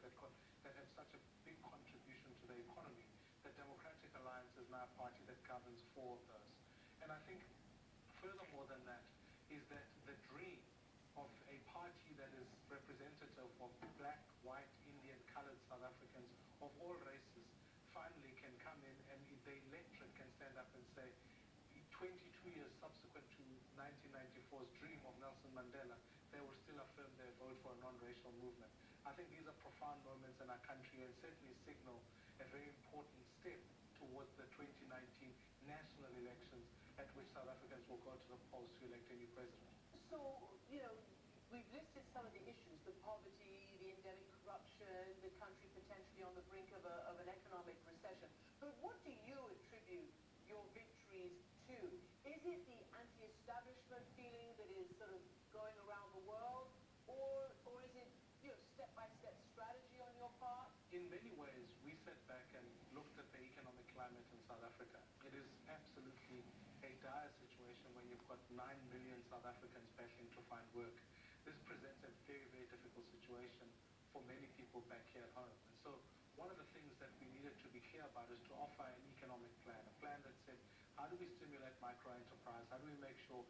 that have such a big contribution to the economy. The Democratic Alliance is now a party that governs four of those. And I think furthermore than that is that the dream of a party that is representative of black, white, Indian, colored South Africans of all races finally can come in and the electorate can stand up and say, 22 years subsequent to 1994's dream of Nelson Mandela, they will still affirm their vote for a non-racial movement. I think these are profound moments in our country and certainly signal a very important step towards the 2019 national elections at which South Africans will go to the polls to elect a new president. So, we've listed some of the issues, the poverty, the endemic corruption, the country potentially on the brink of an economic recession. But what do you attribute your victories to? Is it the anti-establishment feeling that is sort of going around the world? Or is it, step-by-step strategy on your part? In many ways, we sat back and looked at the economic climate in South Africa. It is absolutely a dire situation when you've got 9 million South Africans battling to find work. This presents a very, very difficult situation for many people back here at home. And so one of the things that we needed to be clear about is to offer an economic plan, a plan that said, how do we stimulate micro-enterprise? How do we make sure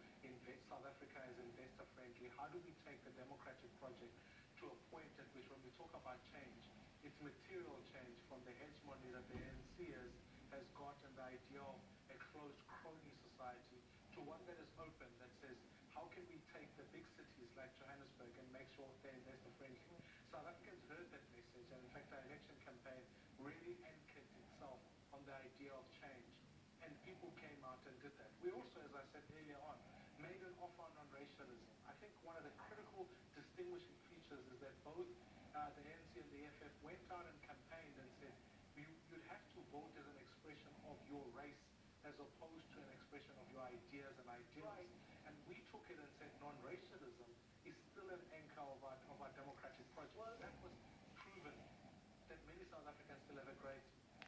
South Africa is investor-friendly? How do we take the democratic project to a point at which when we talk about change, it's material change from the hegemony that the ANC has got and the idea of a closed crony society to one that is open, that says, how can we take the big cities like Johannesburg and make sure they're investor-friendly? South Africans heard that message, and in fact our election campaign really anchored itself on the idea of change. And people came out and did that. We also, as I said earlier on, made an offer on racialism. I think one of the critical distinguishing features is that both the ANC and the EFF went out and campaigned and said, you'd have to vote as an expression of your race as opposed to an expression of your ideas and ideals. Right. And we took it and said non-racialism is still an anchor of our democratic project. Well, that was proven that many South Africans still have a great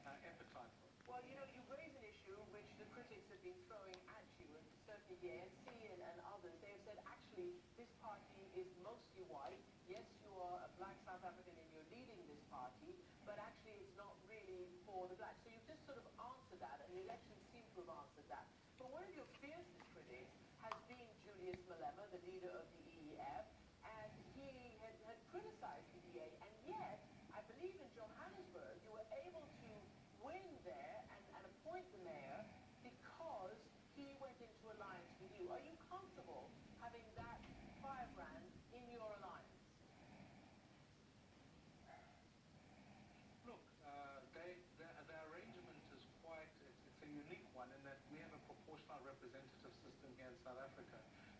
appetite for. Well, you raise an issue which the critics have been throwing at you, and certainly the ANC and others. They have said, actually, this party is mostly white. Yes, you are a black South African and you're leading this party, but actually it's not really for the blacks. So you've just sort of answered that, and the elections seem to have answered that. But one of your fiercest critics has been Julius Malema, the leader of the EEF, and he had criticized the DA, and yet, I believe in Johannesburg, you were able to win there and appoint the mayor because he went into alliance with you. Are you comfortable having that firebrand in your alliance? Look, the arrangement is it's a unique one in that we have a proportional representative system here in South Africa.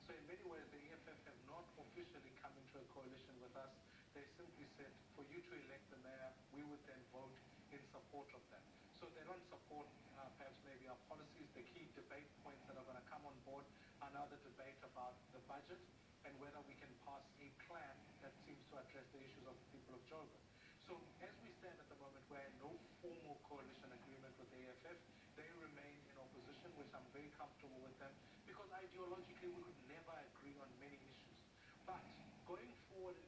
So in many ways, the EFF have not officially come into a coalition with us. They simply said, for you to elect the mayor, we would then vote in support of that. So they don't support perhaps maybe our policies. The key debate points that are going to come on board are now the debate about the budget and whether we can pass a plan that seems to address the issues of the people of Joburg. So as we stand at the moment, we're in no formal coalition agreement with the EFF. They remain in opposition, which I'm very comfortable with them, because ideologically we could never agree on many issues. But going forward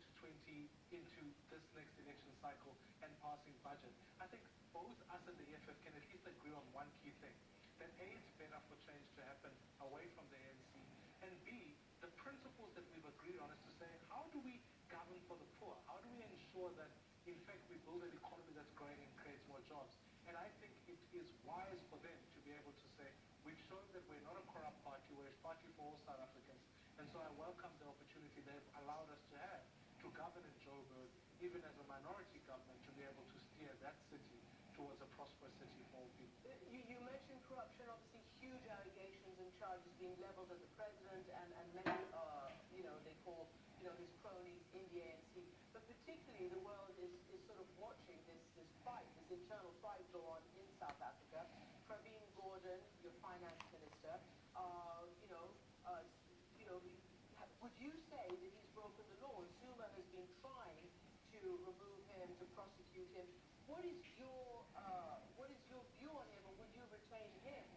into this next election cycle and passing budget, I think both us and the EFF can at least agree on one key thing, that A, it's better for change to happen away from the ANC, and B, the principles that we've agreed on is to say, how do we govern for the poor? How do we ensure that, in fact, we build an economy that's growing and creates more jobs? And I think it is wise for them to be able to say, we've shown that we're not a corrupt party, we're a party for all South Africans. And so I welcome the opportunity they've allowed us to have to govern in Joburg, even as a minority government, to be able to steer that city towards a prosperous city for all people. You mentioned corruption, obviously huge allegations and charges being leveled at the president and many, they call, his cronies in the ANC. But particularly the world is sort of watching this fight, this internal fight go on in South Africa. Praveen Gordhan, your finance minister, would you say that he's broken the law? Zuma has been trying to remove him, to prosecute him. What is your view on him, or would you retain him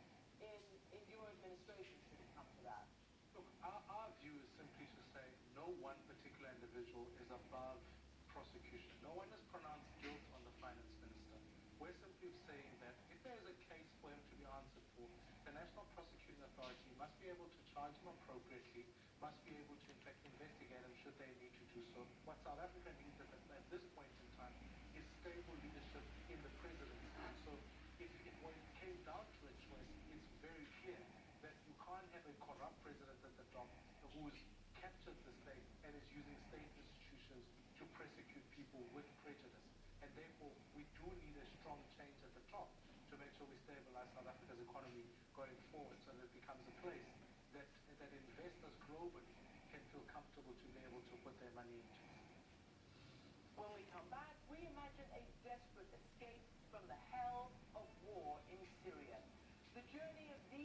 in your administration should it come to that? Look, our view is simply to say no one particular individual is above prosecution. No one has pronounced guilt on the finance minister. We're simply saying that if there is a case for him to be answered for, the National Prosecuting Authority must be able to charge him appropriately, must be able to in fact investigate him should they need to do so. What South Africa needs at this point in time is stable leadership in the presidency. So when it came down to a choice, it's very clear that you can't have a corrupt president at the top who's captured the state and is using state institutions to persecute people with prejudice. And therefore, we do need a strong change at the top to make sure we stabilize South Africa's economy going forward so that it becomes a place that investors globally can feel comfortable to be able to put their money into. When we come back, we imagine a